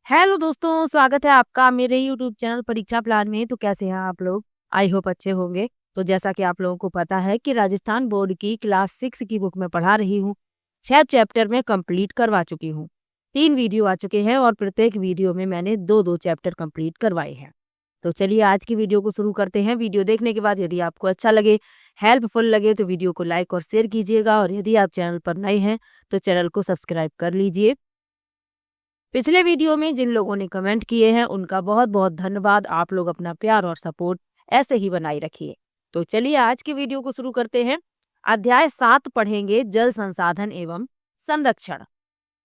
Hello दोस्तों, स्वागत है आपका मेरे यूट्यूब चैनल परीक्षा प्लान में। तो कैसे हैं आप लोग? आई होप अच्छे होंगे। तो जैसा कि आप लोगों को पता है कि राजस्थान बोर्ड की क्लास 6 की बुक में पढ़ा रही हूँ। 6 चैप्टर में कंप्लीट करवा चुकी हूँ। 3 वीडियो आ चुके हैं और प्रत्येक वीडियो में मैंने 2-2 चैप्टर कंप्लीट करवाए हैं। तो चलिए आज की वीडियो को शुरू करते हैं। वीडियो देखने के बाद यदि आपको अच्छा लगे, हेल्पफुल लगे तो वीडियो को लाइक और शेयर कीजिएगा, और यदि आप चैनल पर नए हैं तो चैनल को सब्सक्राइब कर लीजिए। पिछले वीडियो में जिन लोगों ने कमेंट किए हैं उनका बहुत बहुत धन्यवाद। आप लोग अपना प्यार और सपोर्ट ऐसे ही बनाए रखिए। तो चलिए आज के वीडियो को शुरू करते हैं। अध्याय 7 पढ़ेंगे, जल संसाधन एवं संरक्षण।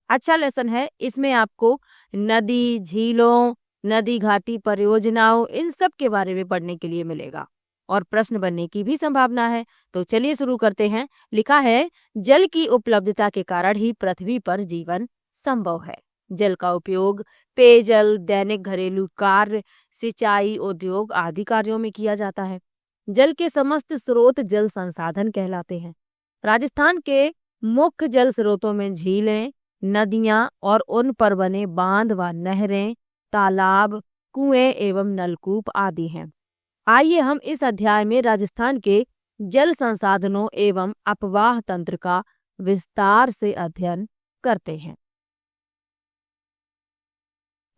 अच्छा लेसन है। इसमें आपको नदी, झीलों, नदी घाटी परियोजनाओं, इन सब के बारे में पढ़ने के लिए मिलेगा और प्रश्न बनने की भी संभावना है। तो चलिए शुरू करते हैं। लिखा है, जल की उपलब्धता के कारण ही पृथ्वी पर जीवन संभव है। जल का उपयोग पेयजल, दैनिक घरेलू कार्य, सिंचाई, उद्योग आदि कार्यों में किया जाता है। जल के समस्त स्रोत जल संसाधन कहलाते हैं। राजस्थान के मुख्य जल स्रोतों में झीलें, नदियां और उन पर बने बांध व नहरें, तालाब, कुएं एवं नलकूप आदि हैं। आइए हम इस अध्याय में राजस्थान के जल संसाधनों एवं अपवाह तंत्र का विस्तार से अध्ययन करते हैं।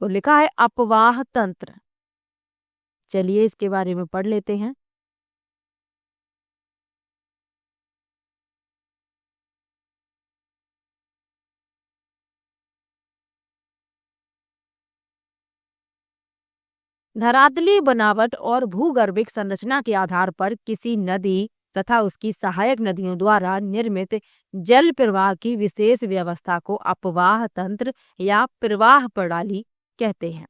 तो लिखा है अपवाह तंत्र। चलिए इसके बारे में पढ़ लेते हैं। धरातलीय बनावट और भूगर्भिक संरचना के आधार पर किसी नदी तथा उसकी सहायक नदियों द्वारा निर्मित जल प्रवाह की विशेष व्यवस्था को अपवाह तंत्र या प्रवाह प्रणाली कहते हैं।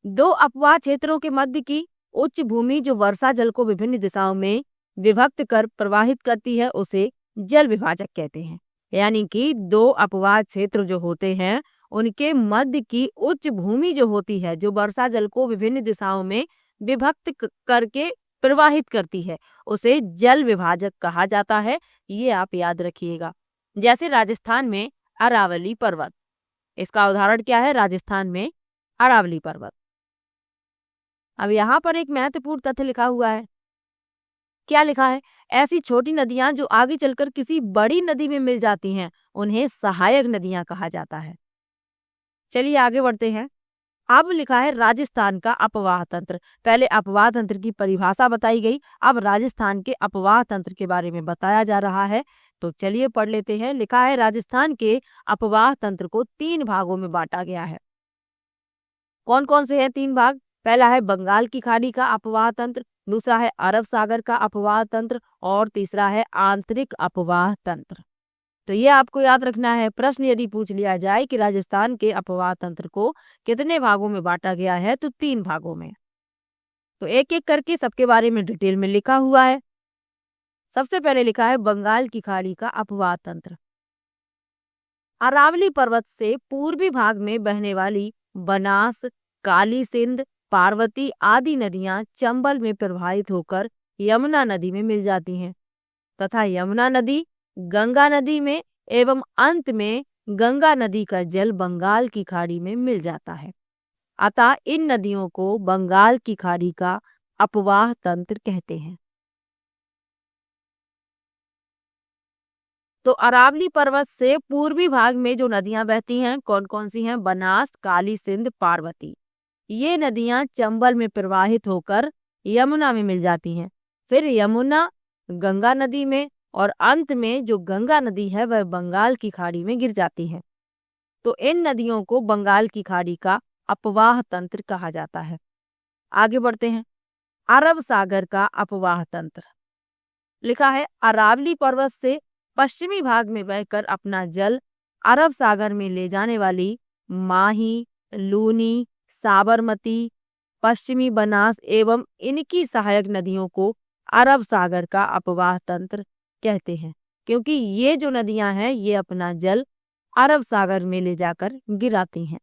दो अपवाह क्षेत्रों के मध्य की उच्च भूमि जो वर्षा जल को विभिन्न दिशाओं में विभक्त कर प्रवाहित करती है उसे जल विभाजक कहते हैं। यानी कि दो अपवाह क्षेत्र जो होते हैं उनके मध्य की उच्च भूमि जो होती है, जो वर्षा जल को विभिन्न दिशाओं में विभक्त करके प्रवाहित करती है, उसे जल विभाजक कहा जाता है। ये आप याद रखिएगा। जैसे राजस्थान में अरावली पर्वत, इसका उदाहरण क्या है? राजस्थान में अरावली पर्वत। अब यहाँ पर एक महत्वपूर्ण तथ्य लिखा हुआ है। क्या लिखा है? ऐसी छोटी नदियां जो आगे चलकर किसी बड़ी नदी में मिल जाती हैं उन्हें सहायक नदियां कहा जाता है। चलिए आगे बढ़ते हैं। अब लिखा है राजस्थान का अपवाह तंत्र। पहले अपवाह तंत्र की परिभाषा बताई गई, अब राजस्थान के अपवाह तंत्र के बारे में बताया जा रहा है। तो चलिए पढ़ लेते हैं। लिखा है राजस्थान के अपवाह तंत्र को 3 भागों में बांटा गया है। कौन कौन से हैं 3 भाग? पहला है बंगाल की खाड़ी का अपवाह तंत्र, दूसरा है अरब सागर का अपवाह तंत्र और तीसरा है आंतरिक अपवाह तंत्र। तो ये आपको याद रखना है। प्रश्न यदि पूछ लिया जाए कि राजस्थान के अपवाह तंत्र को कितने भागों में बांटा गया है, तो 3 भागों में। तो एक एक करके सबके बारे में डिटेल में लिखा हुआ है। सबसे पहले लिखा है बंगाल की खाड़ी का अपवाह तंत्र। अरावली पर्वत से पूर्वी भाग में बहने वाली बनास, काली सिंध, पार्वती आदि नदियां चंबल में प्रवाहित होकर यमुना नदी में मिल जाती हैं तथा यमुना नदी गंगा नदी में एवं अंत में गंगा नदी का जल बंगाल की खाड़ी में मिल जाता है। अतः इन नदियों को बंगाल की खाड़ी का अपवाह तंत्र कहते हैं। तो अरावली पर्वत से पूर्वी भाग में जो नदियां बहती हैं कौन कौन सी हैं? बनास, काली सिंध, पार्वती। ये नदियां चंबल में प्रवाहित होकर यमुना में मिल जाती हैं। फिर यमुना गंगा नदी में और अंत में जो गंगा नदी है वह बंगाल की खाड़ी में गिर जाती है। तो इन नदियों को बंगाल की खाड़ी का अपवाह तंत्र कहा जाता है। आगे बढ़ते हैं। अरब सागर का अपवाह तंत्र। लिखा है अरावली पर्वत से पश्चिमी भाग में बहकर अपना जल अरब सागर में ले जाने वाली माही, लूनी, साबरमती, पश्चिमी बनास एवं इनकी सहायक नदियों को अरब सागर का अपवाह तंत्र कहते हैं, क्योंकि ये जो नदियां हैं ये अपना जल अरब सागर में ले जाकर गिराती हैं।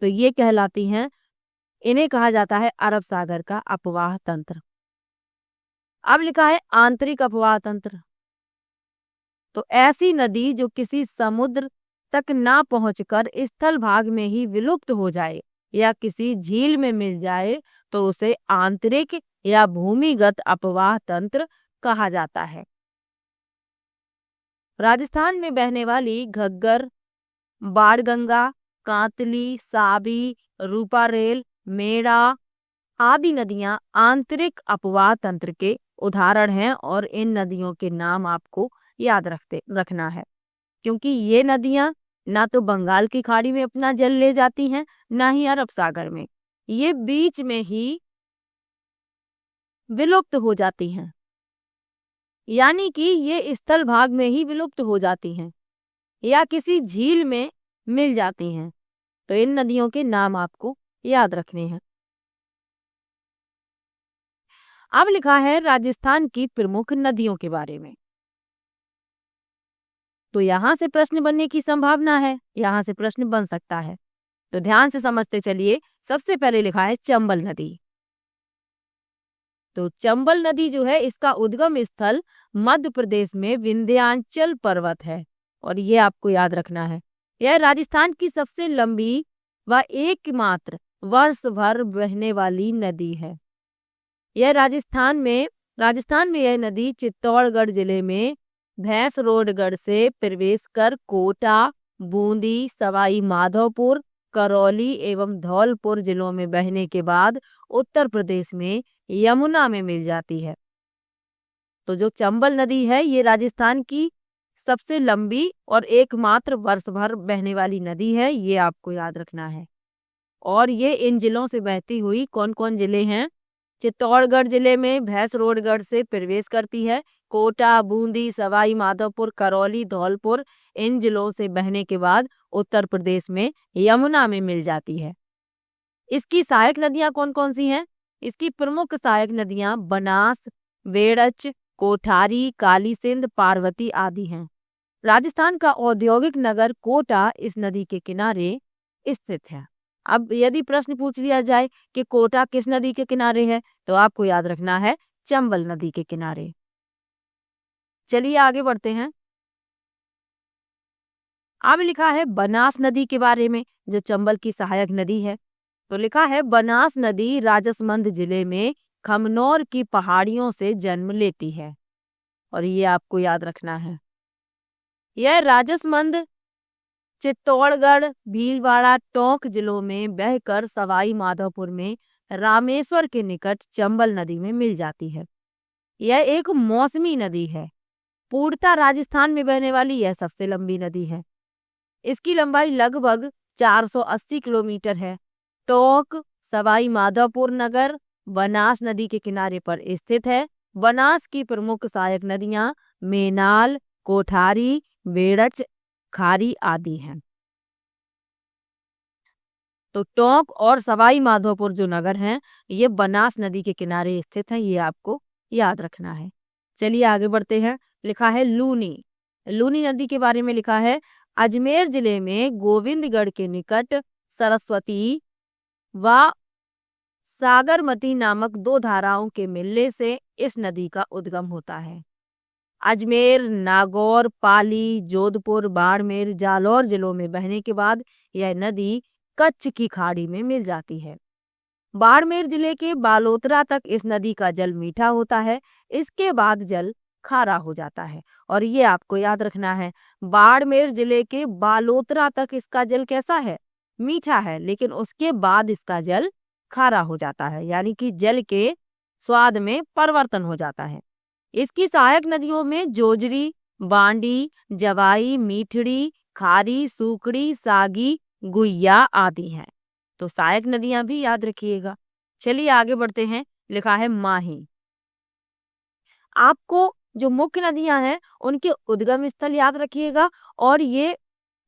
तो ये कहलाती हैं, इन्हें कहा जाता है अरब सागर का अपवाह तंत्र। अब लिखा है आंतरिक अपवाह तंत्र। तो ऐसी नदी जो किसी समुद्र तक ना पहुंचकर स्थल भाग में ही विलुप्त हो जाए या किसी झील में मिल जाए तो उसे आंतरिक या भूमिगत अपवाह तंत्र कहा जाता है। राजस्थान में बहने वाली घग्गर, बाणगंगा, कांतली, साबी, रूपारेल, मेड़ा आदि नदियां आंतरिक अपवाह तंत्र के उदाहरण हैं और इन नदियों के नाम आपको याद रखना है, क्योंकि ये नदियां ना तो बंगाल की खाड़ी में अपना जल ले जाती हैं, ना ही अरब सागर में। ये बीच में ही विलुप्त हो जाती हैं, यानी कि ये स्थल भाग में ही विलुप्त हो जाती हैं या किसी झील में मिल जाती हैं। तो इन नदियों के नाम आपको याद रखने हैं। अब लिखा है राजस्थान की प्रमुख नदियों के बारे में। तो यहां से प्रश्न बनने की संभावना है, यहां से प्रश्न बन सकता है। तो ध्यान से समझते चलिए। सबसे पहले लिखा है चंबल नदी। तो चंबल नदी जो है इसका उद्गम स्थल मध्य प्रदेश में विंध्याचल पर्वत है और ये आपको याद रखना है। यह राजस्थान की सबसे लंबी व एकमात्र वर्ष भर बहने वाली नदी है। यह राजस्थान में यह नदी चित्तौड़गढ़ जिले में भैंसरोडगढ़ से प्रवेश कर कोटा, बूंदी, सवाई माधोपुर, करौली एवं धौलपुर जिलों में बहने के बाद उत्तर प्रदेश में यमुना में मिल जाती है। तो जो चंबल नदी है ये राजस्थान की सबसे लंबी और एकमात्र वर्ष भर बहने वाली नदी है, ये आपको याद रखना है। और ये इन जिलों से बहती हुई कौन कौन जिले हैं? चित्तौड़गढ़ जिले में भैंसरोडगढ़ से प्रवेश करती है। कोटा, बूंदी, सवाई माधोपुर, करौली, धौलपुर इन जिलों से बहने के बाद उत्तर प्रदेश में यमुना में मिल जाती है। इसकी सहायक नदियां कौन कौन सी हैं? इसकी प्रमुख सहायक नदियां बनास, वेड़च, कोठारी, काली सिंध, पार्वती आदि हैं। राजस्थान का औद्योगिक नगर कोटा इस नदी के किनारे स्थित है। अब यदि प्रश्न पूछ लिया जाए कि कोटा किस नदी के किनारे है, तो आपको याद रखना है चंबल नदी के किनारे। चलिए आगे बढ़ते हैं। अब लिखा है बनास नदी के बारे में, जो चंबल की सहायक नदी है। तो लिखा है बनास नदी राजसमंद जिले में खमनौर की पहाड़ियों से जन्म लेती है और ये आपको याद रखना है। यह राजसमंद, चित्तौड़गढ़, भीलवाड़ा, टोंक जिलों में बहकर सवाई माधोपुर में रामेश्वर के निकट चंबल नदी में मिल जाती है। यह एक मौसमी नदी है। पूर्णतः राजस्थान में बहने वाली यह सबसे लंबी नदी है। इसकी लंबाई लगभग 480 किलोमीटर है। टोंक, सवाई माधोपुर नगर बनास नदी के किनारे पर स्थित है। बनास की प्रमुख सहायक नदियां मेनाल, कोठारी, वेड़च, खारी आदि हैं। तो टोंक और सवाई माधोपुर जो नगर हैं ये बनास नदी के किनारे स्थित हैं, ये आपको याद रखना है। चलिए आगे बढ़ते हैं। लिखा है लूनी। लूनी नदी के बारे में लिखा है अजमेर जिले में गोविंदगढ़ के निकट सरस्वती व सागरमती नामक दो धाराओं के मिलने से इस नदी का उद्गम होता है। अजमेर, नागौर, पाली, जोधपुर, बाड़मेर, जालौर जिलों में बहने के बाद यह नदी कच्छ की खाड़ी में मिल जाती है। बाड़मेर जिले के बालोतरा तक इस नदी का जल मीठा होता है। इसके बाद जल खारा हो जाता है और ये आपको याद रखना है। बाड़मेर जिले के बालोतरा तक इसका जल कैसा है? मीठा है, लेकिन उसके बाद इसका जल खारा हो जाता है, यानी कि जल के स्वाद में परिवर्तन हो जाता है। इसकी सहायक नदियों में जोजरी, बांडी, जवाई, मीठड़ी, खारी, सूकड़ी, सागी, गुइया आदि हैं। तो सहायक नदियां भी याद रखिएगा। चलिए आगे बढ़ते हैं। लिखा है माही। आपको जो मुख्य नदियां हैं उनके उद्गम स्थल याद रखिएगा और ये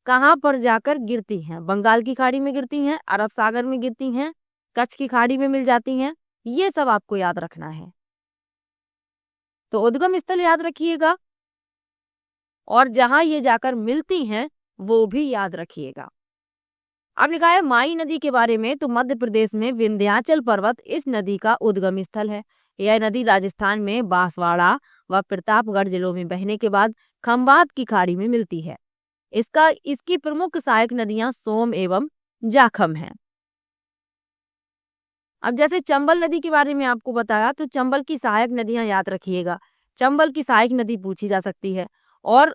कहाँ पर जाकर गिरती हैं। बंगाल की खाड़ी में गिरती हैं, अरब सागर में गिरती हैं, कच्छ की खाड़ी में मिल जाती हैं, ये सब आपको याद रखना है। तो उद्गम स्थल याद रखिएगा और जहां ये जाकर मिलती हैं वो भी याद रखिएगा। अब लिखा है माई नदी के बारे में। तो मध्य प्रदेश में विंध्याचल पर्वत इस नदी का उद्गम स्थल है। यह नदी राजस्थान में बांसवाड़ा व प्रतापगढ़ जिलों में बहने के बाद खंभात की खाड़ी में मिलती है। इसकी प्रमुख सहायक नदियां सोम एवं जाखम हैं। अब जैसे चंबल नदी के बारे में आपको बताया, तो चंबल की सहायक नदियां याद रखिएगा। चंबल की सहायक नदी पूछी जा सकती है और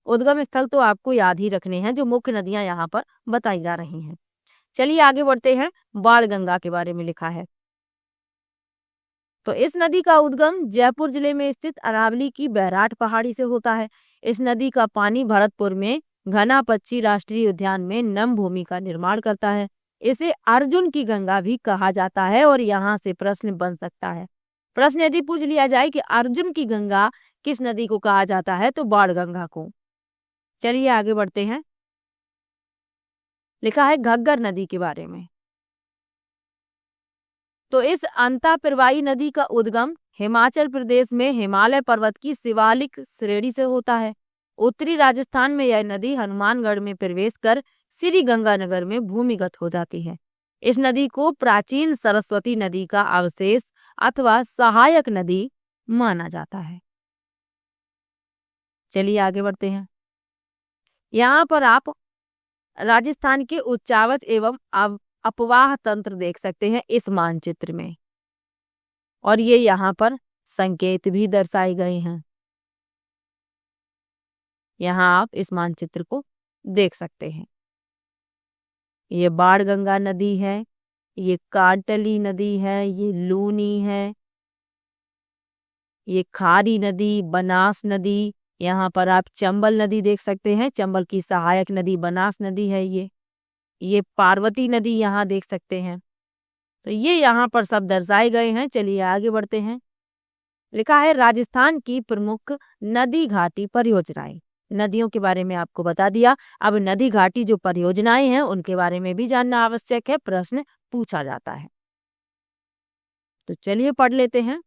उद्गम स्थल तो आपको याद ही रखने हैं, जो मुख्य नदियां यहाँ पर बताई जा रही हैं। चलिए आगे बढ़ते हैं। बाण गंगा के बारे में लिखा है। तो इस नदी का उद्गम जयपुर जिले में स्थित अरावली की बैराट पहाड़ी से होता है। इस नदी का पानी भरतपुर में घना पच्ची राष्ट्रीय उद्यान में नम भूमि का निर्माण करता है। इसे अर्जुन की गंगा भी कहा जाता है और यहाँ से प्रश्न बन सकता है। प्रश्न यदि पूछ लिया जाए कि अर्जुन की गंगा किस नदी को कहा जाता है, तो बाण गंगा को। चलिए आगे बढ़ते हैं। लिखा है घग्गर नदी के बारे में। तो इस अंतःप्रवाही नदी का उद्गम हिमाचल प्रदेश में हिमालय पर्वत की शिवालिक श्रेणी से होता है। उत्तरी राजस्थान में यह नदी हनुमानगढ़ में प्रवेश कर श्री गंगानगर में भूमिगत हो जाती है। इस नदी को प्राचीन सरस्वती नदी का अवशेष अथवा सहायक नदी माना जाता है। चलिए आगे बढ़ते हैं। यहाँ पर आप राजस्थान के उच्चावच एवं अपवाह तंत्र देख सकते हैं इस मानचित्र में, और ये यहाँ पर संकेत भी दर्शाए गए हैं। यहाँ आप इस मानचित्र को देख सकते हैं। ये बाणगंगा नदी है, ये कांटली नदी है, ये लूनी है, ये खारी नदी, बनास नदी। यहाँ पर आप चंबल नदी देख सकते हैं, चंबल की सहायक नदी बनास नदी है। ये पार्वती नदी यहाँ देख सकते हैं। तो ये यहाँ पर सब दर्शाए गए हैं। चलिए आगे बढ़ते हैं। लिखा है राजस्थान की प्रमुख नदी घाटी परियोजनाएं। नदियों के बारे में आपको बता दिया। अब नदी घाटी जो परियोजनाएं हैं उनके बारे में भी जानना आवश्यक है, प्रश्न पूछा जाता है। तो चलिए पढ़ लेते हैं।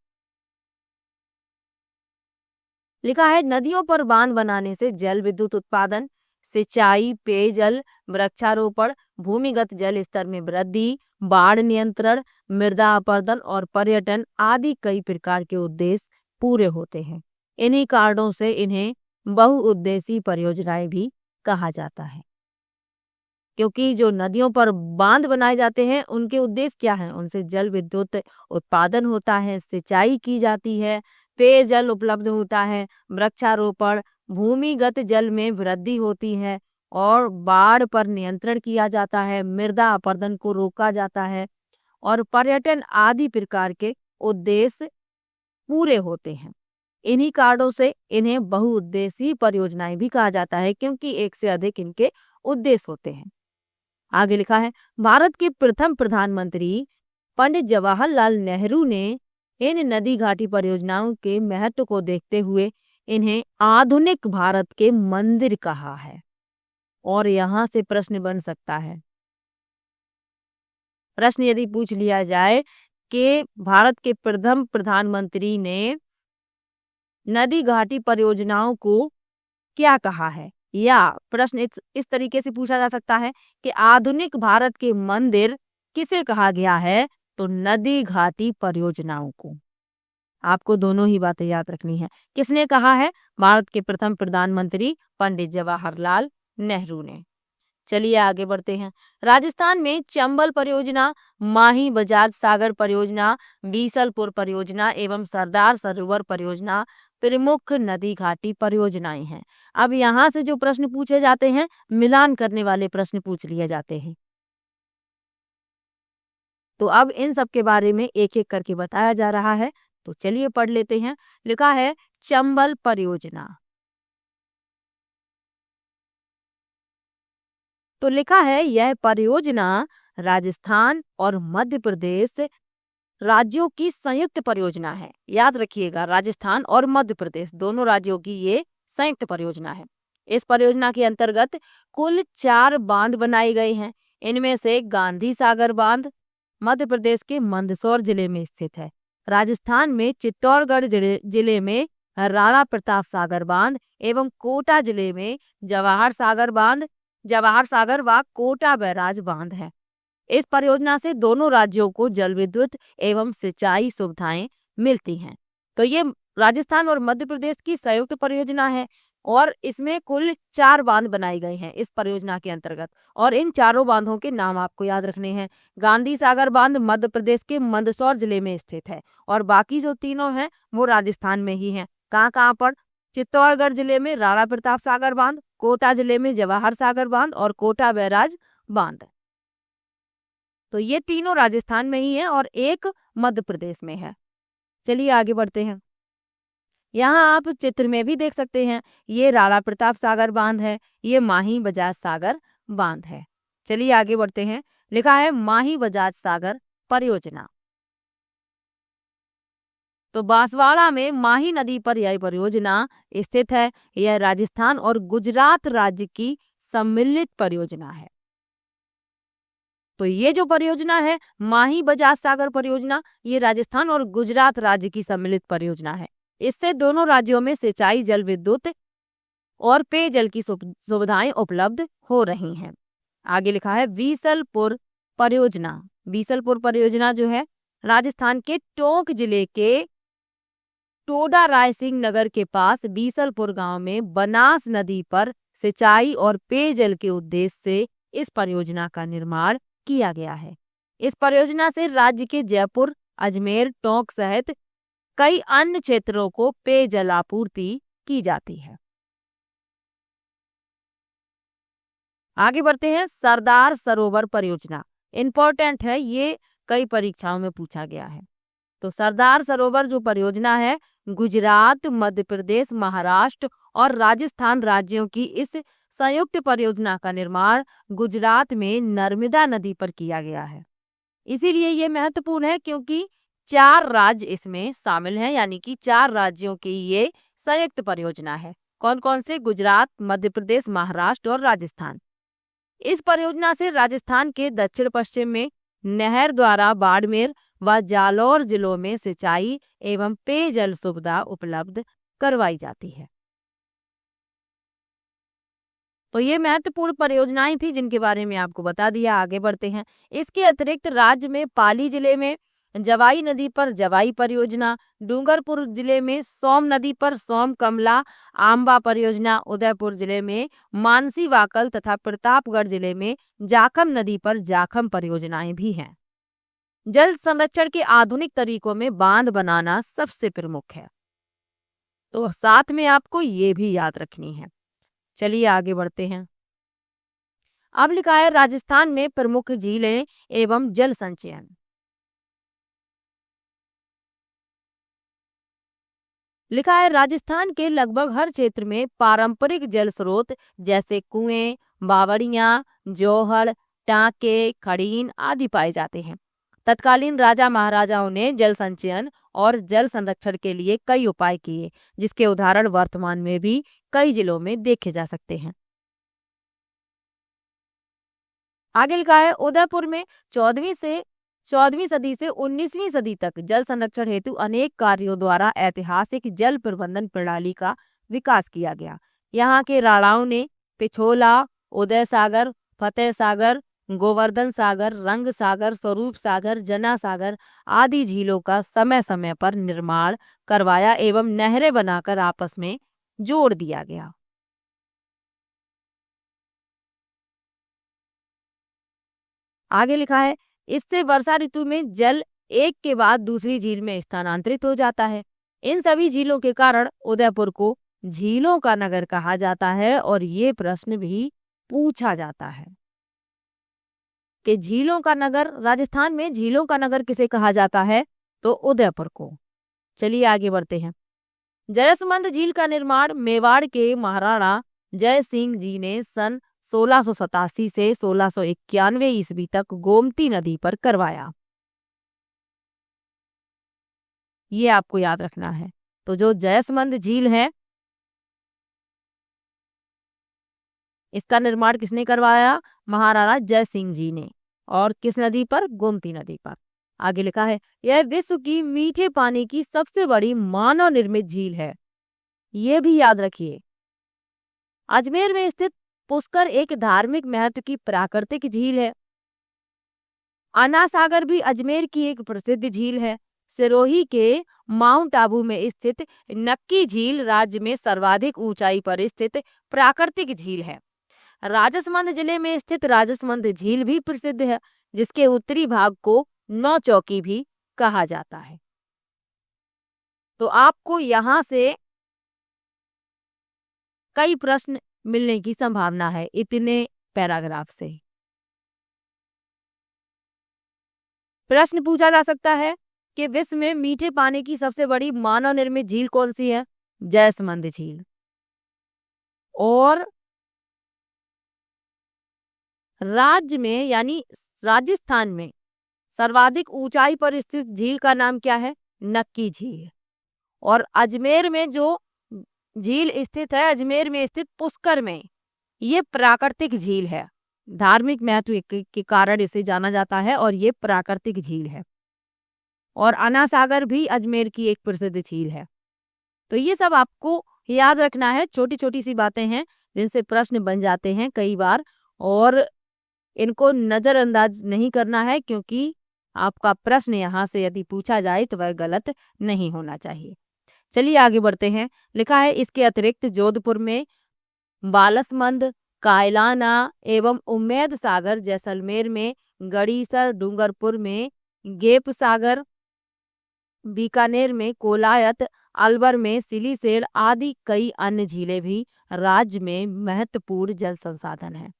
लिखा है नदियों पर बांध बनाने से जल विद्युत उत्पादन, सिंचाई, पेयजल, वृक्षारोपण, भूमिगत जल स्तर में वृद्धि, बाढ़ नियंत्रण, मृदा अपरदन और पर्यटन आदि कई प्रकार के उद्देश्य पूरे होते हैं। इन्हीं कारणों से इन्हें बहुउद्देशीय परियोजनाएं भी कहा जाता है। क्योंकि जो नदियों पर बांध बनाए जाते हैं उनके उद्देश्य क्या है? उनसे जल विद्युत उत्पादन होता है, सिंचाई की जाती है, पेयजल उपलब्ध होता है, वृक्षारोपण, भूमिगत जल में वृद्धि होती है और बाढ़ पर नियंत्रण किया जाता है, मृदा अपरदन को रोका जाता है और पर्यटन आदि प्रकार के उद्देश्य पूरे होते हैं। इन्हीं कारणों से इन्हें बहुउद्देशीय परियोजनाएं भी कहा जाता है, क्योंकि एक से अधिक इनके उद्देश्य होते हैं। आगे लिखा है भारत के प्रथम प्रधानमंत्री पंडित जवाहरलाल नेहरू ने इन नदी घाटी परियोजनाओं के महत्व को देखते हुए इन्हें आधुनिक भारत के मंदिर कहा है। और यहाँ से प्रश्न बन सकता है। प्रश्न यदि पूछ लिया जाए कि भारत के प्रथम प्रधानमंत्री ने नदी घाटी परियोजनाओं को क्या कहा है, या प्रश्न इस तरीके से पूछा जा सकता है कि आधुनिक भारत के मंदिर किसे कहा गया है, तो नदी घाटी परियोजनाओं को। आपको दोनों ही बातें याद रखनी है। किसने कहा है? भारत के प्रथम प्रधानमंत्री पंडित जवाहरलाल नेहरू ने। चलिए आगे बढ़ते हैं। राजस्थान में चंबल परियोजना, माही बजाज सागर परियोजना, बीसलपुर परियोजना एवं सरदार सरोवर परियोजना प्रमुख नदी घाटी परियोजनाएं हैं। अब यहाँ से जो प्रश्न पूछे जाते हैं, मिलान करने वाले प्रश्न पूछ लिए जाते हैं। तो अब इन सब के बारे में एक एक करके बताया जा रहा है। तो चलिए पढ़ लेते हैं। लिखा है चंबल परियोजना। तो लिखा है यह परियोजना राजस्थान और मध्य प्रदेश राज्यों की संयुक्त परियोजना है। याद रखिएगा, राजस्थान और मध्य प्रदेश दोनों राज्यों की ये संयुक्त परियोजना है। इस परियोजना के अंतर्गत कुल 4 बांध बनाए गए हैं। इनमें से गांधी सागर बांध मध्य प्रदेश के मंदसौर जिले में स्थित है। राजस्थान में चित्तौड़गढ़ जिले में राणा प्रताप सागर बांध एवं कोटा जिले में जवाहर सागर व कोटा बैराज बांध है। इस परियोजना से दोनों राज्यों को जल विद्युत एवं सिंचाई सुविधाएं मिलती हैं। तो ये राजस्थान और मध्य प्रदेश की संयुक्त परियोजना है और इसमें कुल 4 बांध बनाए गए हैं इस परियोजना के अंतर्गत, और इन चारों बांधों के नाम आपको याद रखने हैं। गांधी सागर बांध मध्य प्रदेश के मंदसौर जिले में स्थित है, और बाकी जो तीनों हैं वो राजस्थान में ही हैं। कहाँ कहाँ पर? चित्तौड़गढ़ जिले में राणा प्रताप सागर बांध, कोटा जिले में जवाहर सागर बांध और कोटा बैराज बांध। तो ये तीनों राजस्थान में ही है और एक मध्य प्रदेश में है। चलिए आगे बढ़ते हैं। यहाँ आप चित्र में भी देख सकते हैं, ये राणा प्रताप सागर बांध है, ये माही बजाज सागर बांध है। चलिए आगे बढ़ते हैं। लिखा है माही बजाज सागर परियोजना। तो बांसवाड़ा में माही नदी पर यह परियोजना स्थित है। यह राजस्थान और गुजरात राज्य की सम्मिलित परियोजना है। तो ये जो परियोजना है माही बजाज सागर परियोजना, ये राजस्थान और गुजरात राज्य की सम्मिलित परियोजना है। इससे दोनों राज्यों में सिंचाई, जल विद्युत और पेयजल की सुविधाएं उपलब्ध हो रही हैं। आगे लिखा है बीसलपुर परियोजना। बीसलपुर परियोजना जो है राजस्थान के टोंक जिले के टोडा राय सिंह नगर के पास बीसलपुर गांव में बनास नदी पर सिंचाई और पेयजल के उद्देश्य से इस परियोजना का निर्माण किया गया है। इस परियोजना से राज्य के जयपुर, अजमेर, टोंक सहित कई अन्य क्षेत्रों को पेयजल आपूर्ति की जाती है। आगे बढ़ते हैं। सरदार सरोवर परियोजना इंपॉर्टेंट है, ये कई परीक्षाओं में पूछा गया है। तो सरदार सरोवर जो परियोजना है गुजरात, मध्य प्रदेश, महाराष्ट्र और राजस्थान राज्यों की इस संयुक्त परियोजना का निर्माण गुजरात में नर्मदा नदी पर किया गया है। इसीलिए ये महत्वपूर्ण है क्योंकि 4 राज्य इसमें शामिल हैं, यानी कि 4 राज्यों की ये संयुक्त परियोजना है। कौन कौन से? गुजरात, मध्य प्रदेश, महाराष्ट्र और राजस्थान। इस परियोजना से राजस्थान के दक्षिण पश्चिम में नहर द्वारा बाड़मेर व जालौर जिलों में सिंचाई एवं पेयजल सुविधा उपलब्ध करवाई जाती है। तो ये महत्वपूर्ण परियोजनाएं थी जिनके बारे में आपको बता दिया। आगे बढ़ते हैं। इसके अतिरिक्त राज्य में पाली जिले में जवाई नदी पर जवाई परियोजना, डूंगरपुर जिले में सोम नदी पर सोम कमला आंबा परियोजना, उदयपुर जिले में मानसी वाकल तथा प्रतापगढ़ जिले में जाखम नदी पर जाखम परियोजनाएं भी हैं। जल संरक्षण के आधुनिक तरीकों में बांध बनाना सबसे प्रमुख है, तो साथ में आपको ये भी याद रखनी है। चलिए आगे बढ़ते हैं। अब लिखा है राजस्थान में प्रमुख झीलें एवं जल संचयन। लिखा है राजस्थान के लगभग हर क्षेत्र में पारंपरिक जल स्रोत जैसे कुएं, बावड़ियां, जोहड़, टांके, खड़ीन आदि पाए जाते हैं। तत्कालीन राजा महाराजाओं ने जल संचयन और जल संरक्षण के लिए कई उपाय किए, जिसके उदाहरण वर्तमान में भी कई जिलों में देखे जा सकते हैं। आगे लिखा है उदयपुर में 14वीं सदी से 19वीं सदी तक जल संरक्षण हेतु अनेक कार्यों द्वारा ऐतिहासिक जल प्रबंधन प्रणाली का विकास किया गया। यहाँ के राणाओं ने पिछोला, उदय सागर, फतेह सागर, गोवर्धन सागर, रंग सागर, स्वरूप सागर, जना सागर आदि झीलों का समय समय पर निर्माण करवाया एवं नहरें बनाकर आपस में जोड़ दिया गया। आगे लिखा है इससे वर्षा ऋतु में जल एक के बाद दूसरी झील में स्थानांतरित हो जाता है। इन सभी झीलों के कारण उदयपुर को झीलों का नगर कहा जाता है और ये प्रश्न भी पूछा जाता है कि झीलों का नगर, राजस्थान में झीलों का नगर किसे कहा जाता है? तो उदयपुर को। चलिए आगे बढ़ते हैं। जयसमंद झील का निर्माण मेवाड़ के महाराणा जय सिंह जी ने सन 1687 से 1691 ईस्वी तक गोमती नदी पर करवाया। ये आपको याद रखना है। तो जो जयसमंद झील है इसका निर्माण किसने करवाया? महाराणा जय सिंह जी ने। और किस नदी पर? गोमती नदी पर। आगे लिखा है यह विश्व की मीठे पानी की सबसे बड़ी मानव निर्मित झील है। ये भी याद रखिए। अजमेर में स्थित पुष्कर एक धार्मिक महत्व की प्राकृतिक झील है। अन्ना सागर भी अजमेर की एक प्रसिद्ध झील है। सिरोही के माउंट आबू में स्थित नक्की झील राज्य में सर्वाधिक ऊंचाई पर स्थित प्राकृतिक झील है। राजसमंद जिले में स्थित राजसमंद झील भी प्रसिद्ध है, जिसके उत्तरी भाग को नौ चौकी भी कहा जाता है। तो आपको यहाँ से कई प्रश्न मिलने की संभावना है इतने पैराग्राफ से। प्रश्न पूछा जा सकता है कि विश्व में मीठे पानी की सबसे बड़ी मानव निर्मित झील कौन सी है? जयसमंद झील। और राज्य में यानी राजस्थान में सर्वाधिक ऊंचाई पर स्थित झील का नाम क्या है? नक्की झील। और अजमेर में जो झील स्थित है, अजमेर में स्थित पुष्कर में, ये प्राकृतिक झील है। धार्मिक महत्व के कारण इसे जाना जाता है और ये प्राकृतिक झील है। और अना सागर भी अजमेर की एक प्रसिद्ध झील है। तो ये सब आपको याद रखना है, छोटी छोटी सी बातें हैं जिनसे प्रश्न बन जाते हैं कई बार, और इनको नजरअंदाज नहीं करना है, क्योंकि आपका प्रश्न यहाँ से यदि पूछा जाए तो वह गलत नहीं होना चाहिए। चलिए आगे बढ़ते हैं। लिखा है इसके अतिरिक्त जोधपुर में बालसमंद, कायलाना एवं उम्मेद सागर, जैसलमेर में गड़ीसर, डूंगरपुर में गेप सागर, बीकानेर में कोलायत, अलवर में सिलीसेड़ आदि कई अन्य झीलें भी राज्य में महत्वपूर्ण जल संसाधन हैं।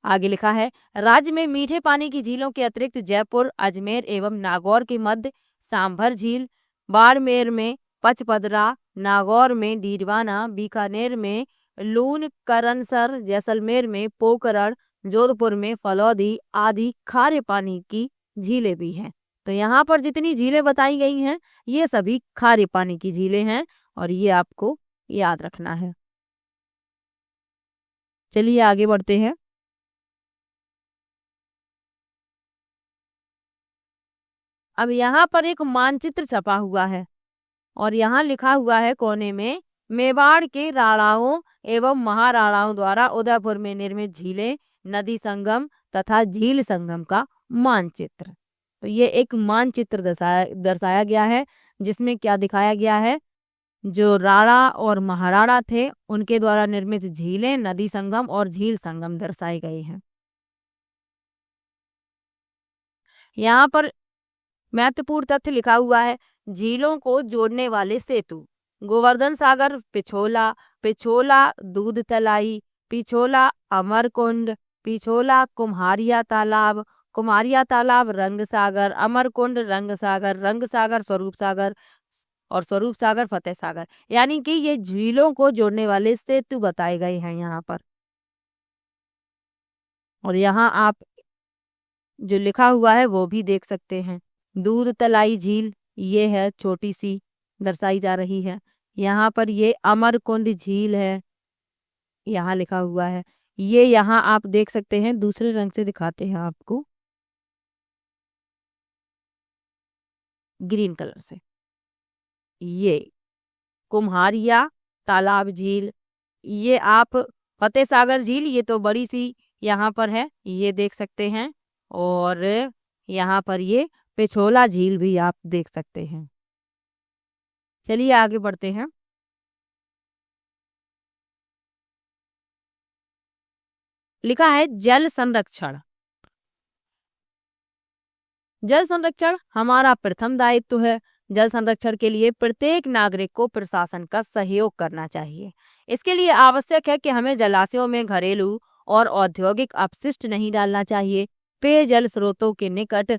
आगे लिखा है राज्य में मीठे पानी की झीलों के अतिरिक्त जयपुर, अजमेर एवं नागौर के मध्य सांभर झील, बाड़मेर में पचपदरा, नागौर में डीडवाना, बीकानेर में लून करनसर, जैसलमेर में पोकरण, जोधपुर में फलौदी आदि खारे पानी की झीलें भी हैं। तो यहाँ पर जितनी झीलें बताई गई हैं ये सभी खारे पानी की झीलें हैं और ये आपको याद रखना है। चलिए आगे बढ़ते हैं। अब यहाँ पर एक मानचित्र छपा हुआ है और यहाँ लिखा हुआ है कोने में मेवाड़ के राणाओं एवं महाराणाओं द्वारा उदयपुर में निर्मित झीलें, नदी संगम तथा झील संगम का मानचित्र। तो ये एक मानचित्र दर्शाया गया है जिसमें क्या दिखाया गया है, जो राणा और महाराणा थे उनके द्वारा निर्मित झीलें, नदी संगम और झील संगम दर्शाए गए हैं। यहाँ पर महत्वपूर्ण तथ्य लिखा हुआ है झीलों को जोड़ने वाले सेतु, गोवर्धन सागर पिछोला, पिछोला दूध तलाई, पिछोला अमरकुंड, पिछोला कुम्हारिया तालाब, कुम्हारिया तालाब रंग सागर, अमरकुंड रंग सागर, रंग सागर स्वरूप सागर और स्वरूप सागर फतेह सागर। यानी कि ये झीलों को जोड़ने वाले सेतु बताए गए हैं यहाँ पर। और यहाँ आप जो लिखा हुआ है वो भी देख सकते हैं। दूध तलाई झील ये है, छोटी सी दर्शाई जा रही है। यहाँ पर ये अमरकुंड झील है, यहाँ लिखा हुआ है। ये यहाँ आप देख सकते हैं, दूसरे रंग से दिखाते हैं आपको, ग्रीन कलर से। ये कुम्हारिया तालाब झील, ये आप फतेह सागर झील, ये तो बड़ी सी यहाँ पर है, ये देख सकते हैं। और यहाँ पर ये पिछोला झील भी आप देख सकते हैं। चलिए आगे बढ़ते हैं। लिखा है जल संरक्षण। जल संरक्षण हमारा प्रथम दायित्व है। जल संरक्षण के लिए प्रत्येक नागरिक को प्रशासन का सहयोग करना चाहिए। इसके लिए आवश्यक है कि हमें जलाशयों में घरेलू और औद्योगिक अपशिष्ट नहीं डालना चाहिए। पेयजल स्रोतों के निकट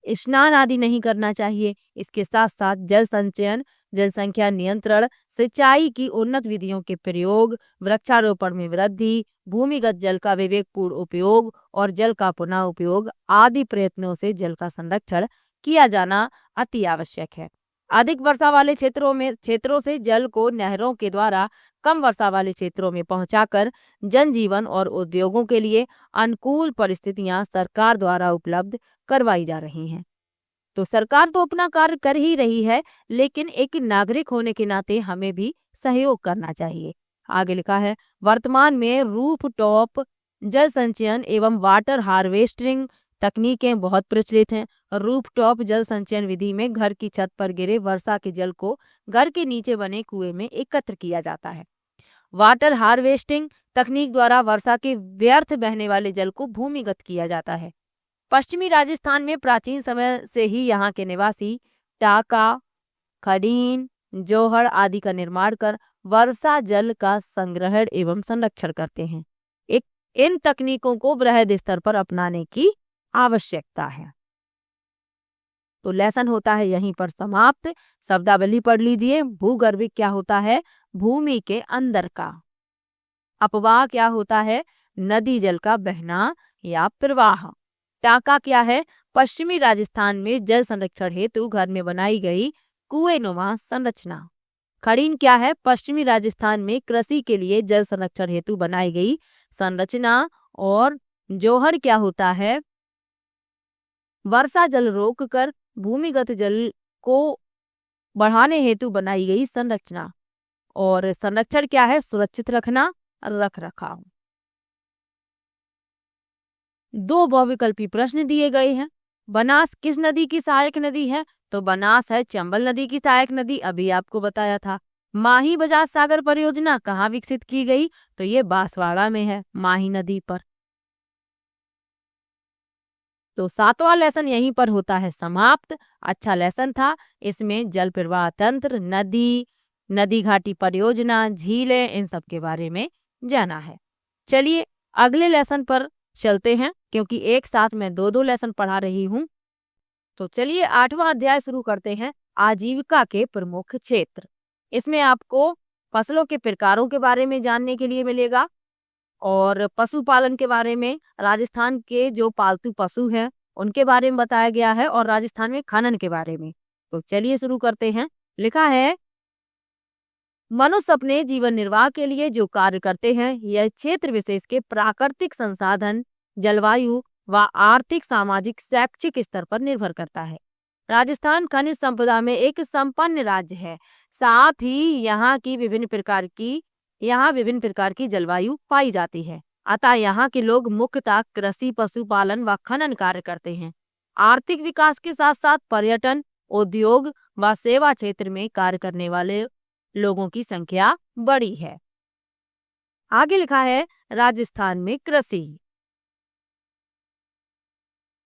स्नान आदि नहीं करना चाहिए। इसके साथ साथ जल संचयन, जनसंख्या नियंत्रण, सिंचाई की उन्नत विधियों के प्रयोग, वृक्षारोपण में वृद्धि, भूमिगत जल का विवेकपूर्ण उपयोग और जल का पुनः उपयोग आदि प्रयत्नों से जल का संरक्षण किया जाना अति आवश्यक है। अधिक वर्षा वाले क्षेत्रों से जल को नहरों के द्वारा कम वर्षा वाले क्षेत्रों में पहुंचाकर जनजीवन और उद्योगों के लिए अनुकूल परिस्थितियां सरकार द्वारा उपलब्ध करवाई जा रही हैं। तो सरकार तो अपना कार्य कर ही रही है, लेकिन एक नागरिक होने के नाते हमें भी सहयोग करना चाहिए। आगे लिखा है वर्तमान में रूफ टॉप जल संचयन एवं वाटर हार्वेस्टिंग तकनीकें बहुत प्रचलित हैं। रूफटॉप जल संचयन विधि में घर की छत पर गिरे वर्षा के जल को घर के नीचे बने कुएं में एकत्र किया जाता है। वाटर हार्वेस्टिंग तकनीक द्वारा वर्षा के व्यर्थ बहने वाले जल को भूमिगत किया जाता है। पश्चिमी राजस्थान में प्राचीन समय से ही यहाँ के निवासी टाका, खडीन, जोहड़ आदि का निर्माण कर वर्षा जल का संग्रहण एवं संरक्षण करते हैं। इन तकनीकों को बृहद स्तर पर अपनाने की आवश्यकता है। तो लेसन होता है यहीं पर समाप्त। शब्दावली पढ़ लीजिए। भूगर्भिक क्या होता है? भूमि के अंदर का। अपवाह क्या होता है? नदी जल का बहना या प्रवाह। टाका क्या है? पश्चिमी राजस्थान में जल संरक्षण हेतु घर में बनाई गई कुएंनुमा संरचना। खड़ीन क्या है? पश्चिमी राजस्थान में कृषि के लिए जल संरक्षण हेतु बनाई गई संरचना। और जोहर क्या होता है? वर्षा जल रोककर भूमिगत जल को बढ़ाने हेतु बनाई गई संरचना। और संरक्षण क्या है? सुरक्षित रखना, रख रखाव। 2 बहुविकल्पी प्रश्न दिए गए हैं। बनास किस नदी की सहायक नदी है? तो बनास है चंबल नदी की सहायक नदी, अभी आपको बताया था। माही बजाज सागर परियोजना कहाँ विकसित की गई? तो ये बांसवाड़ा में है, माही नदी पर। तो 7वां लेसन यहीं पर होता है समाप्त। अच्छा लेसन था। इसमें जल प्रवाह तंत्र, नदी, नदी घाटी परियोजना, झीलें, इन सब के बारे में जाना है। चलिए अगले लेसन पर चलते हैं, क्योंकि एक साथ मैं 2-2 लेसन पढ़ा रही हूँ। तो चलिए 8वां अध्याय शुरू करते हैं। आजीविका के प्रमुख क्षेत्र। इसमें आपको फसलों के प्रकारों के बारे में जानने के लिए मिलेगा और पशुपालन के बारे में, राजस्थान के जो पालतू पशु हैं उनके बारे में बताया गया है और राजस्थान में खनन के बारे में। तो चलिए शुरू करते हैं। लिखा है, मनुष्य अपने जीवन निर्वाह के लिए जो कार्य करते हैं यह क्षेत्र विशेष के प्राकृतिक संसाधन, जलवायु व आर्थिक, सामाजिक, शैक्षिक स्तर पर निर्भर करता है। राजस्थान खनिज संपदा में एक संपन्न राज्य है। साथ ही यहाँ विभिन्न प्रकार की जलवायु पाई जाती है। अतः यहाँ के लोग मुख्यतः कृषि, पशुपालन व खनन कार्य करते हैं। आर्थिक विकास के साथ साथ पर्यटन, उद्योग व सेवा क्षेत्र में कार्य करने वाले लोगों की संख्या बड़ी है। आगे लिखा है, राजस्थान में कृषि।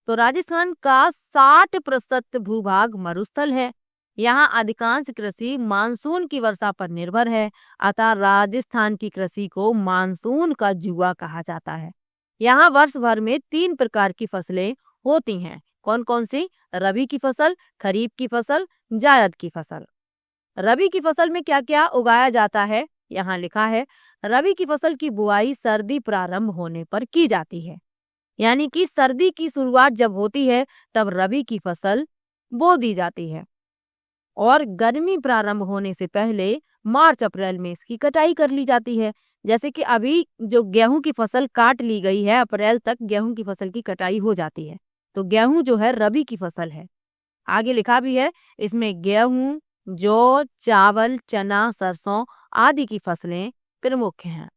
तो राजस्थान का 60% भूभाग मरुस्थल है। यहाँ अधिकांश कृषि मानसून की वर्षा पर निर्भर है। अतः राजस्थान की कृषि को मानसून का जुआ कहा जाता है। यहाँ वर्ष भर में 3 प्रकार की फसलें होती हैं। कौन कौन सी? रबी की फसल, खरीफ की फसल, जायद की फसल। रबी की फसल में क्या क्या उगाया जाता है? यहाँ लिखा है, रबी की फसल की बुआई सर्दी प्रारंभ होने पर की जाती है। यानी कि सर्दी की शुरुआत जब होती है तब रबी की फसल बो दी जाती है और गर्मी प्रारंभ होने से पहले मार्च अप्रैल में इसकी कटाई कर ली जाती है। जैसे कि अभी जो गेहूं की फसल काट ली गई है, अप्रैल तक गेहूं की फसल की कटाई हो जाती है। तो गेहूं जो है रबी की फसल है। आगे लिखा भी है, इसमें गेहूं, जौ, चावल, चना, सरसों आदि की फसलें प्रमुख हैं।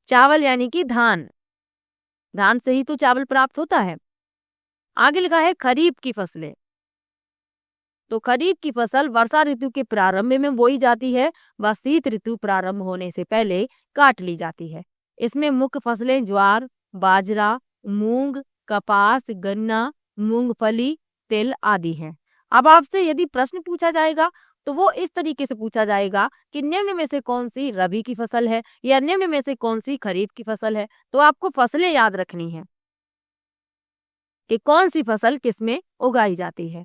चावल यानी कि धान, धान से ही तो चावल प्राप्त होता है। आगे लिखा है खरीफ की फसलें। तो खरीफ की फसल वर्षा ऋतु के प्रारंभ में बोई जाती है व शीत ऋतु प्रारंभ होने से पहले काट ली जाती है। इसमें मुख्य फसलें ज्वार, बाजरा, मूंग, कपास, गन्ना, मूंगफली, तिल आदि हैं। अब आपसे यदि प्रश्न पूछा जाएगा तो वो इस तरीके से पूछा जाएगा कि निम्न में से कौन सी रबी की फसल है या निम्न में से कौन सी खरीफ की फसल है। तो आपको फसलें याद रखनी है कि कौन सी फसल किसमें उगाई जाती है।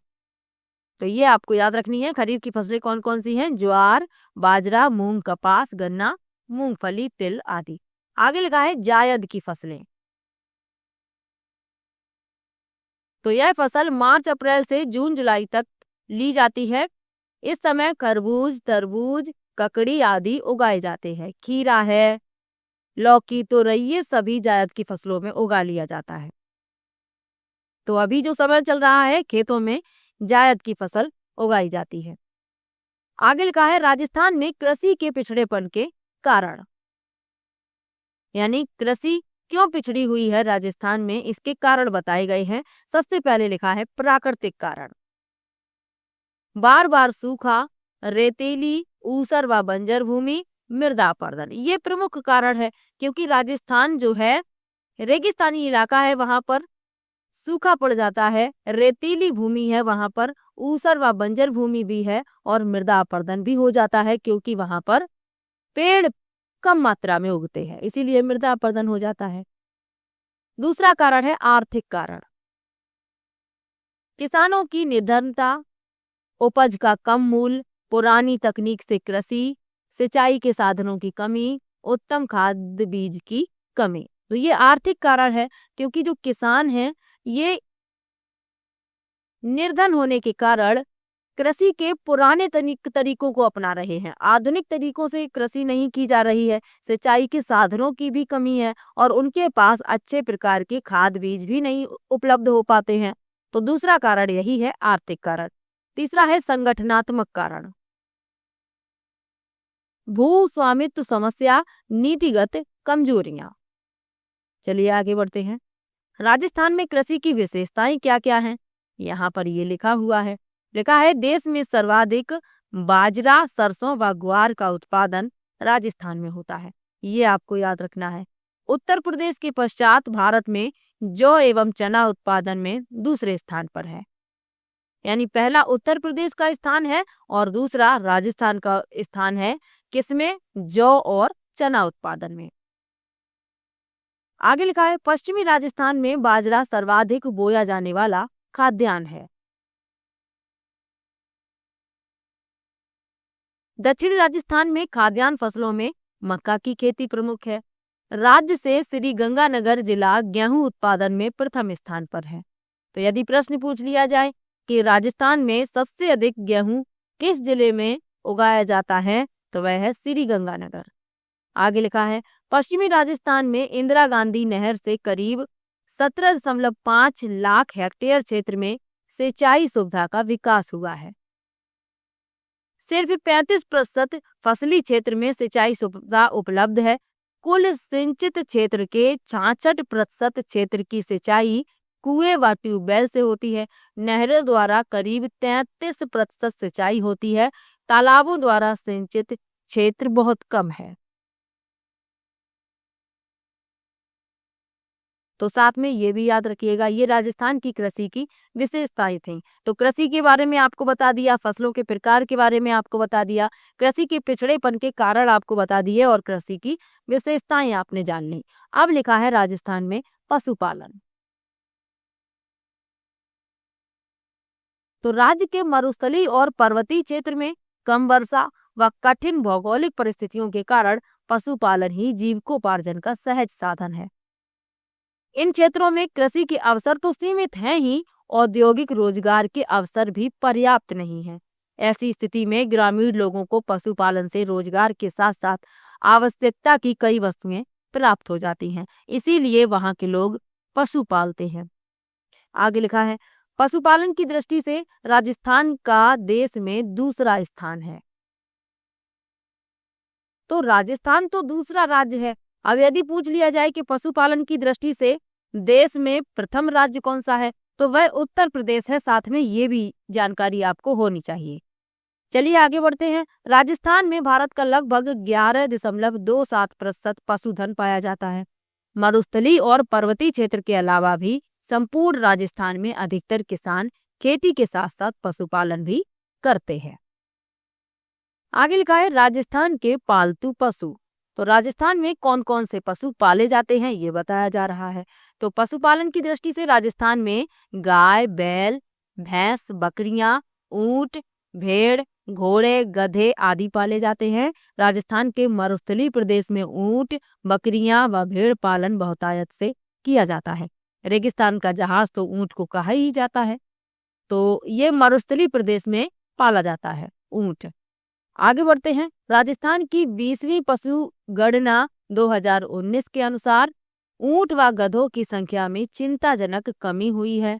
तो ये आपको याद रखनी है। खरीफ की फसलें कौन कौन सी हैं? ज्वार, बाजरा, मूंग, कपास, गन्ना, मूंगफली, तिल आदि। आगे लिखा है जायद की फसलें। तो यह फसल मार्च अप्रैल से जून जुलाई तक ली जाती है। इस समय खरबूज, तरबूज, ककड़ी आदि उगाए जाते हैं। खीरा है, लौकी, तोरई, ये सभी जायद की फसलों में उगा लिया जाता है। तो अभी जो समय चल रहा है खेतों में जायद की फसल उगाई जाती है। आगे लिखा है राजस्थान में कृषि के पिछड़ेपन के कारण। यानी कृषि क्यों पिछड़ी हुई है राजस्थान में, इसके कारण बताए गए हैं। सबसे पहले लिखा है प्राकृतिक कारण। बार बार सूखा, रेतीली, ऊसर व बंजर भूमि, मृदा अपरदन, ये प्रमुख कारण है। क्योंकि राजस्थान जो है रेगिस्तानी इलाका है, वहां पर सूखा पड़ जाता है, रेतीली भूमि है वहां पर, ऊसर व बंजर भूमि भी है और मृदा अपरदन भी हो जाता है, क्योंकि वहां पर पेड़ कम मात्रा में उगते हैं, इसीलिए मृदा अपरदन हो जाता है। दूसरा कारण है आर्थिक कारण। किसानों की निर्धनता, उपज का कम मूल्य, पुरानी तकनीक से कृषि, सिंचाई के साधनों की कमी, उत्तम खाद बीज की कमी। तो ये आर्थिक कारण है, क्योंकि जो किसान हैं ये निर्धन होने के कारण कृषि के पुराने तरीकों को अपना रहे हैं, आधुनिक तरीकों से कृषि नहीं की जा रही है, सिंचाई के साधनों की भी कमी है और उनके पास अच्छे प्रकार के खाद बीज भी नहीं उपलब्ध हो पाते हैं। तो दूसरा कारण यही है, आर्थिक कारण। तीसरा है संगठनात्मक कारण। भू स्वामित्व समस्या, नीतिगत कमजोरियां। चलिए आगे बढ़ते हैं। राजस्थान में कृषि की विशेषताएं क्या क्या हैं? यहाँ पर ये लिखा हुआ है। लिखा है देश में सर्वाधिक बाजरा, सरसों व ग्वार का उत्पादन राजस्थान में होता है, ये आपको याद रखना है। उत्तर प्रदेश के पश्चात भारत में जौ एवं चना उत्पादन में दूसरे स्थान पर है। यानी पहला उत्तर प्रदेश का स्थान है और दूसरा राजस्थान का स्थान है, किसमें? जौ और चना उत्पादन में। आगे लिखा है पश्चिमी राजस्थान में बाजरा सर्वाधिक बोया जाने वाला खाद्यान्न है। दक्षिणी राजस्थान में खाद्यान्न फसलों में मक्का की खेती प्रमुख है। राज्य से श्री गंगानगर जिला गेहूं उत्पादन में प्रथम स्थान पर है। तो यदि प्रश्न पूछ लिया जाए कि राजस्थान में सबसे अधिक गेहूं किस जिले में उगाया जाता है, तो वह है श्री गंगानगर। आगे लिखा है पश्चिमी राजस्थान में इंदिरा गांधी नहर से करीब 17.5 लाख हेक्टेयर क्षेत्र में सिंचाई सुविधा का विकास हुआ है। सिर्फ 35% फसली क्षेत्र में सिंचाई सुविधा उपलब्ध है। कुल सिंचित क्षेत्र के 66% क्षेत्र की सिंचाई कुएं व ट्यूबवेल से होती है। नहरों द्वारा करीब 33% सिंचाई होती है। तालाबों द्वारा सिंचित क्षेत्र बहुत कम है। तो साथ में ये भी याद रखिएगा, ये राजस्थान की कृषि की विशेषताएं थी। तो कृषि के बारे में आपको बता दिया, फसलों के प्रकार के बारे में आपको बता दिया, कृषि के पिछड़ेपन के कारण आपको बता दिए और कृषि की विशेषताएं आपने जान ली। अब लिखा है राजस्थान में पशुपालन। तो राज्य के मरुस्थलीय और पर्वतीय क्षेत्र में कम वर्षा व कठिन भौगोलिक परिस्थितियों के कारण पशुपालन ही जीविकोपार्जन का सहज साधन है। इन क्षेत्रों में कृषि के अवसर तो सीमित हैं ही, औद्योगिक रोजगार के अवसर भी पर्याप्त नहीं है। ऐसी स्थिति में ग्रामीण लोगों को पशुपालन से रोजगार के साथ साथ आवश्यकता की कई वस्तुएं प्राप्त हो जाती हैं, इसीलिए वहां के लोग पशु पालते हैं। आगे लिखा है पशुपालन की दृष्टि से राजस्थान का देश में दूसरा स्थान है। तो राजस्थान तो दूसरा राज्य है। अब यदि पूछ लिया जाए कि पशुपालन की दृष्टि से देश में प्रथम राज्य कौन सा है, तो वह उत्तर प्रदेश है। साथ में ये भी जानकारी आपको होनी चाहिए। चलिए आगे बढ़ते हैं। राजस्थान में भारत का लगभग 11.27% पशुधन पाया जाता है। मरुस्थलीय और पर्वतीय क्षेत्र के अलावा भी संपूर्ण राजस्थान में अधिकतर किसान खेती के साथ साथ पशुपालन भी करते हैं। आगे लिखा है राजस्थान के पालतू पशु। तो राजस्थान में कौन कौन से पशु पाले जाते हैं ये बताया जा रहा है। तो पशुपालन की दृष्टि से राजस्थान में गाय, बैल, भैंस, बकरियां, ऊंट, भेड़, घोड़े, गधे आदि पाले जाते हैं। राजस्थान के मरुस्थलीय प्रदेश में ऊंट, बकरियां व भेड़ पालन बहुतायत से किया जाता है। रेगिस्तान का जहाज तो ऊंट को कहा ही जाता है। तो ये मरुस्थलीय प्रदेश में पाला जाता है ऊंट। आगे बढ़ते हैं। राजस्थान की 20वीं पशु गणना 2019 के अनुसार ऊंट व गधों की संख्या में चिंताजनक कमी हुई है।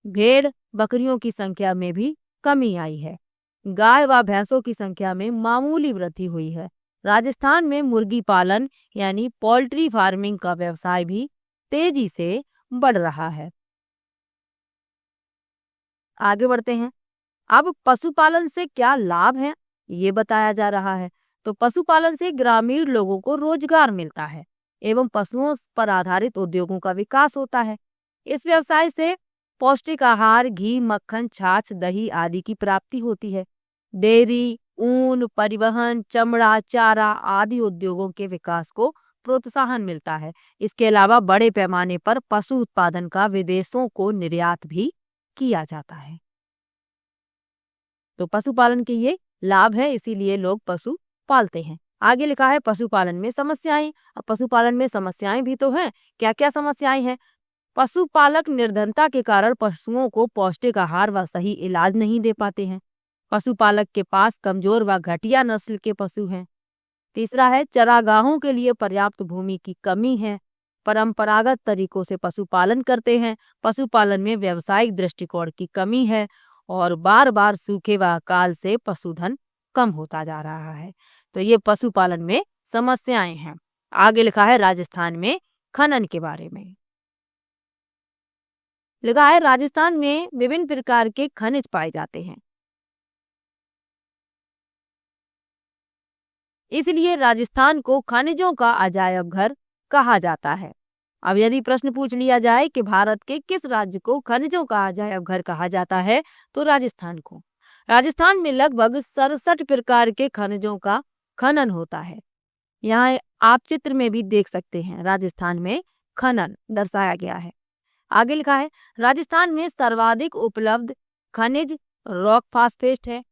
भेड़ बकरियों की संख्या में भी कमी आई है। गाय व भैंसों की संख्या में मामूली वृद्धि हुई है। राजस्थान में मुर्गी पालन यानी पोल्ट्री फार्मिंग का व्यवसाय भी तेजी से बढ़ रहा है। आगे बढ़ते हैं। अब पशुपालन से क्या लाभ है ये बताया जा रहा है। तो पशुपालन से ग्रामीण लोगों को रोजगार मिलता है एवं पशुओं पर आधारित उद्योगों का विकास होता है। इस व्यवसाय से पौष्टिक आहार, घी, मक्खन, छाछ, दही आदि की प्राप्ति होती है। डेयरी, ऊन, परिवहन, चमड़ा, चारा आदि उद्योगों के विकास को प्रोत्साहन मिलता है। इसके अलावा बड़े पैमाने पर पशु उत्पादन का विदेशों को निर्यात भी किया जाता है। तो पशुपालन के ये लाभ है, इसीलिए लोग पशु पालते हैं। आगे लिखा है पशुपालन में समस्याएं। अब पशुपालन में समस्याएं भी तो हैं। क्या क्या समस्याएं हैं? पशुपालक निर्धनता के कारण पशुओं को पौष्टिक आहार व सही इलाज नहीं दे पाते हैं। पशुपालक के पास कमजोर व घटिया नस्ल के पशु हैं। तीसरा है चरागाहों के लिए पर्याप्त भूमि की कमी है। परंपरागत तरीकों से पशुपालन करते हैं। पशुपालन में व्यावसायिक दृष्टिकोण की कमी है और बार बार सूखे व अकाल से पशुधन कम होता जा रहा है। तो ये पशुपालन में समस्याएं हैं। आगे लिखा है राजस्थान में खनन के बारे में। लिखा है राजस्थान में विभिन्न प्रकार के खनिज पाए जाते हैं, इसलिए राजस्थान को खनिजों का अजायब घर कहा जाता है। अब यदि प्रश्न पूछ लिया जाए कि भारत के किस राज्य को खनिजों का अजायब घर कहा जाता है, तो राजस्थान को। राजस्थान में लगभग 67 प्रकार के खनिजों का खनन होता है। यहाँ आप चित्र में भी देख सकते हैं, राजस्थान में खनन दर्शाया गया है। आगे लिखा है राजस्थान में सर्वाधिक उपलब्ध खनिज रॉक फास्फेट है।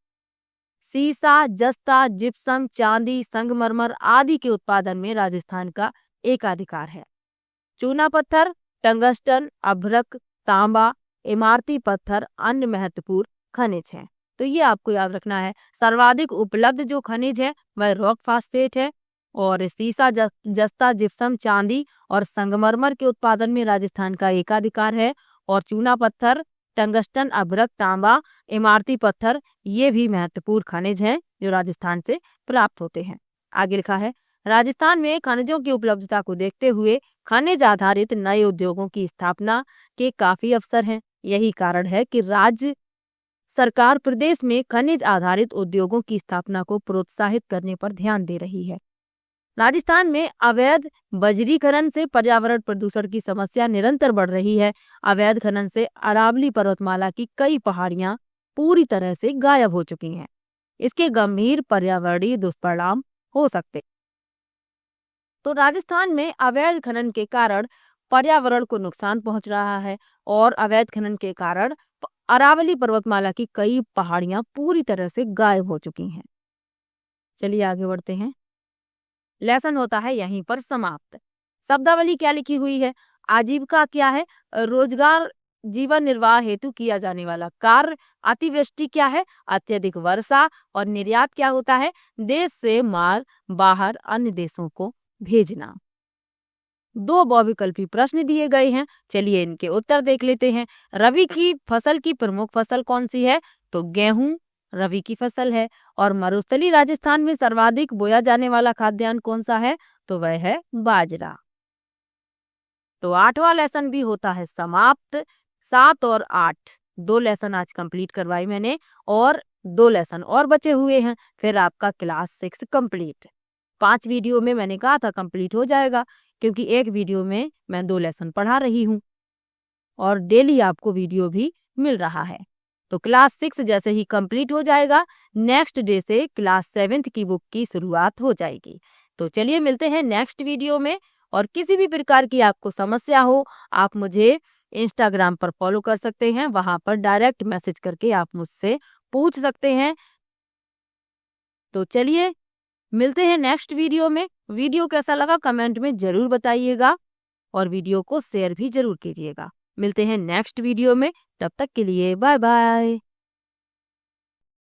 सीसा, जस्ता, जिप्सम, चांदी, संगमरमर आदि के उत्पादन में राजस्थान का एकाधिकार है। चूना पत्थर, टंगस्टन, अभ्रक, तांबा, इमारती पत्थर अन्य महत्वपूर्ण खनिज हैं। तो ये आपको याद रखना है। सर्वाधिक उपलब्ध जो खनिज है वह रॉक फास्फेट है और सीसा, जस्ता, जिप्सम, चांदी और संगमरमर के उत्पादन में राजस्थान का एकाधिकार है। और चूना पत्थर, टंगस्टन, अभ्रक, तांबा, इमारती पत्थर ये भी महत्वपूर्ण खनिज हैं जो राजस्थान से प्राप्त होते हैं। आगे लिखा है राजस्थान में खनिजों की उपलब्धता को देखते हुए खनिज आधारित नए उद्योगों की स्थापना के काफी अवसर हैं। यही कारण है कि राज्य सरकार प्रदेश में खनिज आधारित उद्योगों की स्थापना को प्रोत्साहित करने पर ध्यान दे रही है। राजस्थान में अवैध बजरी खनन से पर्यावरण प्रदूषण की समस्या निरंतर बढ़ रही है। अवैध खनन से अरावली पर्वतमाला की कई पहाड़ियां पूरी तरह से गायब हो चुकी हैं। इसके गंभीर पर्यावरणीय दुष्परिणाम हो सकते। तो राजस्थान में अवैध खनन के कारण पर्यावरण को नुकसान पहुंच रहा है और अवैध खनन के कारण अरावली पर्वतमाला की कई पहाड़ियां पूरी तरह से गायब हो चुकी हैं। चलिए आगे बढ़ते हैं। लेसन होता है यहीं पर समाप्त। शब्दावली क्या लिखी हुई है? आजीविका क्या है? रोजगार, जीवन निर्वाह हेतु किया जाने वाला कार्य। अतिवृष्टि क्या है? अत्यधिक वर्षा। और निर्यात क्या होता है? देश से माल बाहर अन्य देशों को भेजना। 2 बहुविकल्पी प्रश्न दिए गए हैं। चलिए इनके उत्तर देख लेते हैं। रबी की फसल की प्रमुख फसल कौन सी है? तो गेहूं रबी की फसल है। और मरुस्थलीय राजस्थान में सर्वाधिक बोया जाने वाला खाद्यान्न कौन सा है? तो वह है बाजरा। तो 8वां लेसन भी होता है समाप्त। 7 और 8 2 लेसन आज कंप्लीट करवाई मैंने और 2 लेसन और बचे हुए हैं। फिर आपका क्लास 6 कंप्लीट। 5 वीडियो में मैंने कहा था कंप्लीट हो जाएगा, क्योंकि एक वीडियो में मैं 2 लेसन पढ़ा रही हूँ और डेली आपको वीडियो भी मिल रहा है। तो क्लास 6 जैसे ही कंप्लीट हो जाएगा, नेक्स्ट डे से क्लास 7 की बुक की शुरुआत हो जाएगी। तो चलिए मिलते हैं नेक्स्ट वीडियो में। और किसी भी प्रकार की आपको समस्या हो, आप मुझे इंस्टाग्राम पर फॉलो कर सकते हैं। वहां पर डायरेक्ट मैसेज करके आप मुझसे पूछ सकते हैं। तो चलिए मिलते हैं नेक्स्ट वीडियो में। वीडियो कैसा लगा कमेंट में जरूर बताइएगा और वीडियो को शेयर भी जरूर कीजिएगा। मिलते हैं नेक्स्ट वीडियो में, तब तक के लिए बाय बाय।